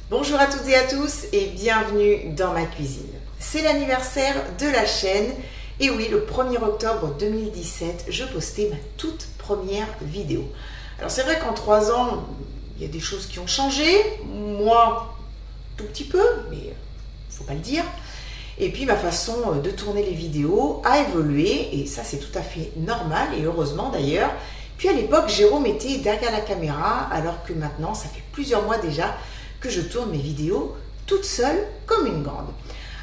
Bonjour à toutes et à tous et bienvenue dans ma cuisine. C'est l'anniversaire de la chaîne et oui, le 1er octobre 2017, je postais ma toute première vidéo. Alors c'est vrai qu'en 3 ans, il y a des choses qui ont changé, moi tout petit peu, mais faut pas le dire. Et puis ma façon de tourner les vidéos a évolué et ça c'est tout à fait normal et heureusement d'ailleurs. Puis à l'époque, Jérôme était derrière la caméra alors que maintenant, ça fait plusieurs mois déjà que je tourne mes vidéos toute seule comme une grande.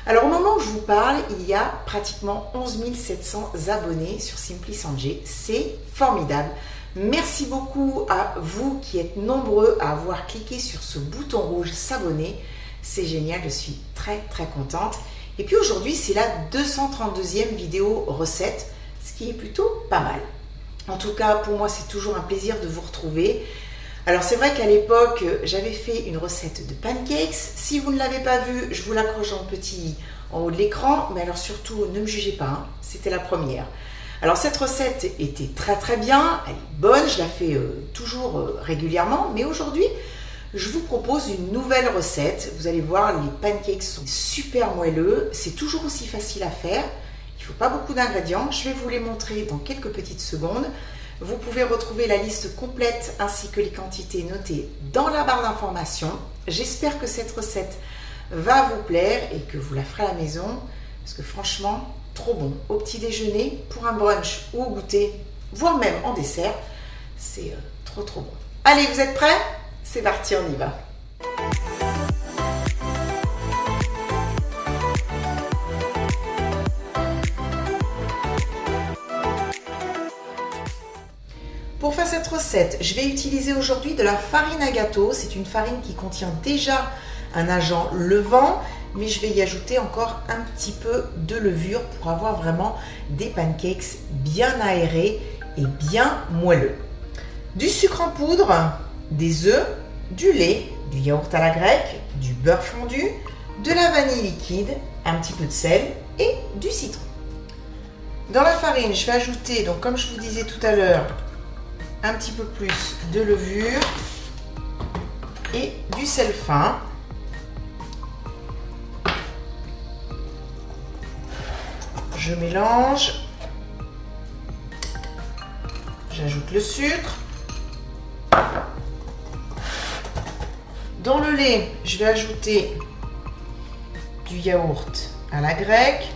Alors au moment où je vous parle, il y a pratiquement 11 700 abonnés sur Simply Sanjay. C'est formidable. Merci beaucoup à vous qui êtes nombreux à avoir cliqué sur ce bouton rouge s'abonner. C'est génial, je suis très contente. Et puis aujourd'hui, c'est la 232e vidéo recette, ce qui est plutôt pas mal. En tout cas, pour moi, c'est toujours un plaisir de vous retrouver. Alors, c'est vrai qu'à l'époque, j'avais fait une recette de pancakes. Si vous ne l'avez pas vue, je vous l'accroche en petit en haut de l'écran. Mais alors surtout, ne me jugez pas, hein, c'était la première. Alors, cette recette était très bien. Elle est bonne, je la fais toujours régulièrement. Mais aujourd'hui, je vous propose une nouvelle recette. Vous allez voir, les pancakes sont super moelleux. C'est toujours aussi facile à faire. Il ne faut pas beaucoup d'ingrédients, je vais vous les montrer dans quelques petites secondes. Vous pouvez retrouver la liste complète ainsi que les quantités notées dans la barre d'informations. J'espère que cette recette va vous plaire et que vous la ferez à la maison parce que franchement, trop bon. Au petit déjeuner, pour un brunch ou au goûter, voire même en dessert, c'est trop bon. Allez, vous êtes prêts? C'est parti, on y va. Pour faire cette recette, je vais utiliser aujourd'hui de la farine à gâteau. C'est une farine qui contient déjà un agent levant, mais je vais y ajouter encore un petit peu de levure pour avoir vraiment des pancakes bien aérés et bien moelleux. Du sucre en poudre, des œufs, du lait, du yaourt à la grecque, du beurre fondu, de la vanille liquide, un petit peu de sel et du citron. Dans la farine, je vais ajouter, donc comme je vous disais tout à l'heure, un petit peu plus de levure et du sel fin. Je mélange. J'ajoute le sucre. Dans le lait, je vais ajouter du yaourt à la grecque.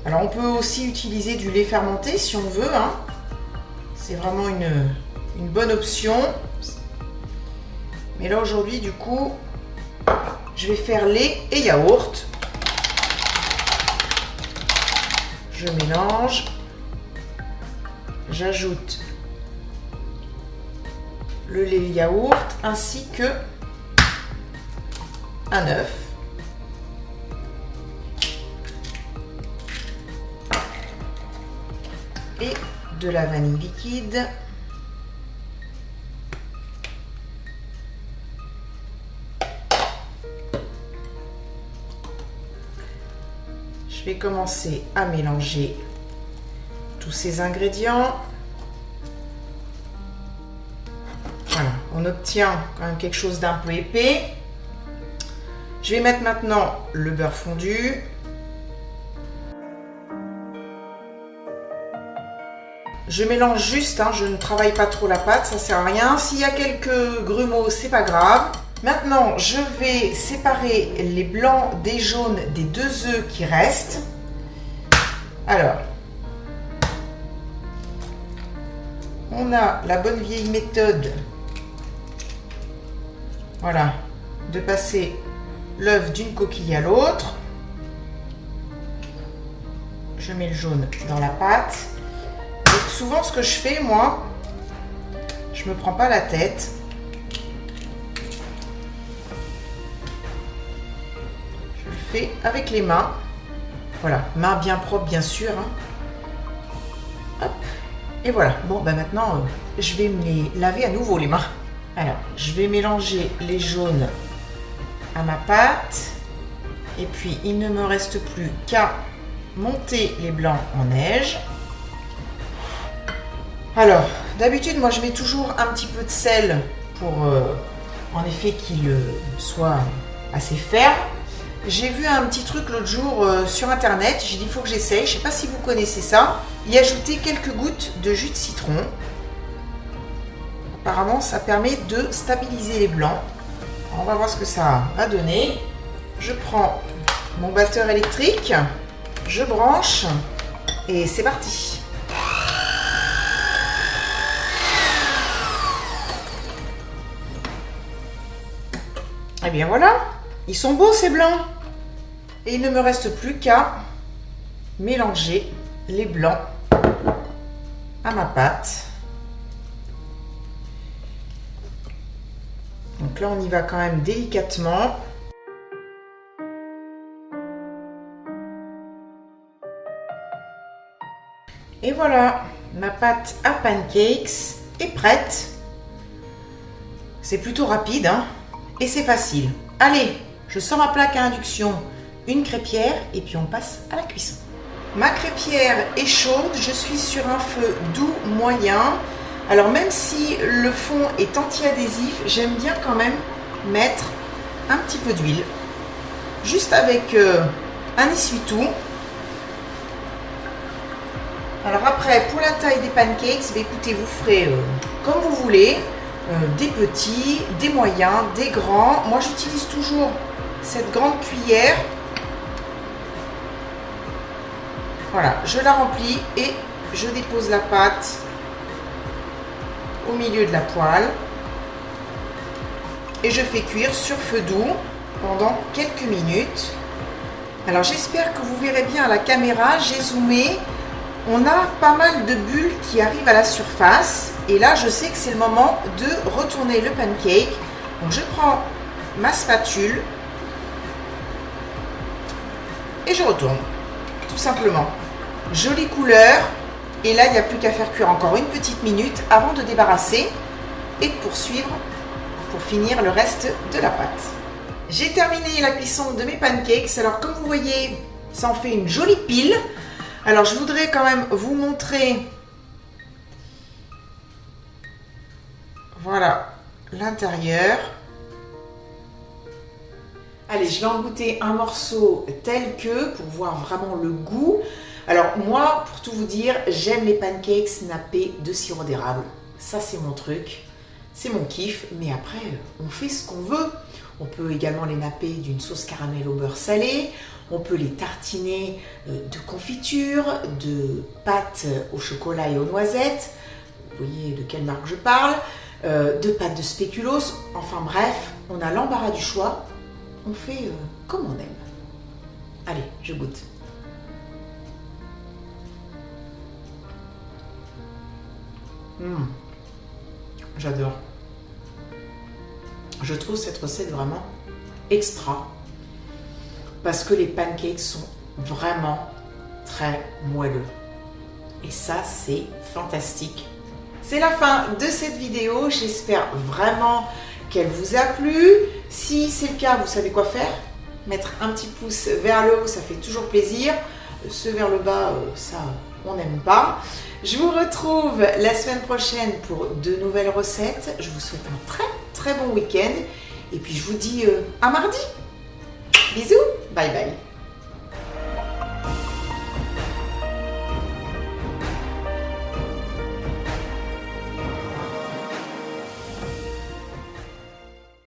Alors on peut aussi utiliser du lait fermenté si on veut, hein. C'est vraiment une bonne option. Mais là aujourd'hui, du coup, je vais faire lait et yaourt. Je mélange. J'ajoute le lait et le yaourt ainsi que un œuf. Et de la vanille liquide. Je vais commencer à mélanger tous ces ingrédients. Voilà, on obtient quand même quelque chose d'un peu épais. Je vais mettre maintenant le beurre fondu. Je mélange juste, hein, je ne travaille pas trop la pâte, ça sert à rien. S'il y a quelques grumeaux, c'est pas grave. Maintenant, je vais séparer les blancs des jaunes des 2 œufs qui restent. Alors, on a la bonne vieille méthode, voilà, de passer l'œuf d'une coquille à l'autre. Je mets le jaune dans la pâte. Donc souvent ce que je fais, moi, je me prends pas la tête. Je le fais avec les mains. Voilà, mains bien propres bien sûr. Hein. Hop. Et voilà. Bon, ben maintenant, je vais me les laver à nouveau les mains. Alors, je vais mélanger les jaunes à ma pâte. Et puis, il ne me reste plus qu'à monter les blancs en neige. Alors, d'habitude, moi, je mets toujours un petit peu de sel pour en effet qu'il soit assez ferme. J'ai vu un petit truc l'autre jour sur internet, j'ai dit il faut que j'essaye, je ne sais pas si vous connaissez ça, y ajouter quelques gouttes de jus de citron. Apparemment ça permet de stabiliser les blancs. Alors, on va voir ce que ça va donner. Je prends mon batteur électrique, je branche et c'est parti. Et bien voilà, ils sont beaux ces blancs. Et il ne me reste plus qu'à mélanger les blancs à ma pâte. Donc là, on y va quand même délicatement. Et voilà, ma pâte à pancakes est prête. C'est plutôt rapide, hein, et c'est facile. Allez, je sors ma plaque à induction, une crêpière et puis on passe à la cuisson. Ma crêpière est chaude, je suis sur un feu doux moyen. Alors même si le fond est anti-adhésif, j'aime bien quand même mettre un petit peu d'huile. Juste avec un essuie-tout. Alors après, pour la taille des pancakes, écoutez, vous ferez comme vous voulez. Des petits, des moyens, des grands. Moi j'utilise toujours cette grande cuillère. Voilà, je la remplis et je dépose la pâte au milieu de la poêle. Et je fais cuire sur feu doux pendant quelques minutes. Alors j'espère que vous verrez bien à la caméra, j'ai zoomé. On a pas mal de bulles qui arrivent à la surface. Et là, je sais que c'est le moment de retourner le pancake. Donc je prends ma spatule et je retourne, tout simplement. Jolie couleur. Et là, il n'y a plus qu'à faire cuire encore une petite minute avant de débarrasser et de poursuivre pour finir le reste de la pâte. J'ai terminé la cuisson de mes pancakes. Alors, comme vous voyez, ça en fait une jolie pile. Alors, je voudrais quand même vous montrer, voilà, l'intérieur. Allez, je vais en goûter un morceau tel que pour voir vraiment le goût. Alors moi, pour tout vous dire, j'aime les pancakes nappés de sirop d'érable. Ça, c'est mon truc, c'est mon kiff. Mais après, on fait ce qu'on veut. On peut également les napper d'une sauce caramel au beurre salé. On peut les tartiner de confiture, de pâte au chocolat et aux noisettes. Vous voyez de quelle marque je parle. De pâte de spéculoos. Enfin bref, on a l'embarras du choix. On fait comme on aime. Allez, je goûte. J'adore. Je trouve cette recette vraiment extra parce que les pancakes sont vraiment très moelleux. Et ça, c'est fantastique. C'est la fin de cette vidéo. J'espère vraiment qu'elle vous a plu. Si c'est le cas, vous savez quoi faire. Mettre un petit pouce vers le haut, ça fait toujours plaisir. Ceux vers le bas, ça, on n'aime pas. Je vous retrouve la semaine prochaine pour de nouvelles recettes. Je vous souhaite un très très bon week-end. Et puis je vous dis à mardi. Bisous, bye bye.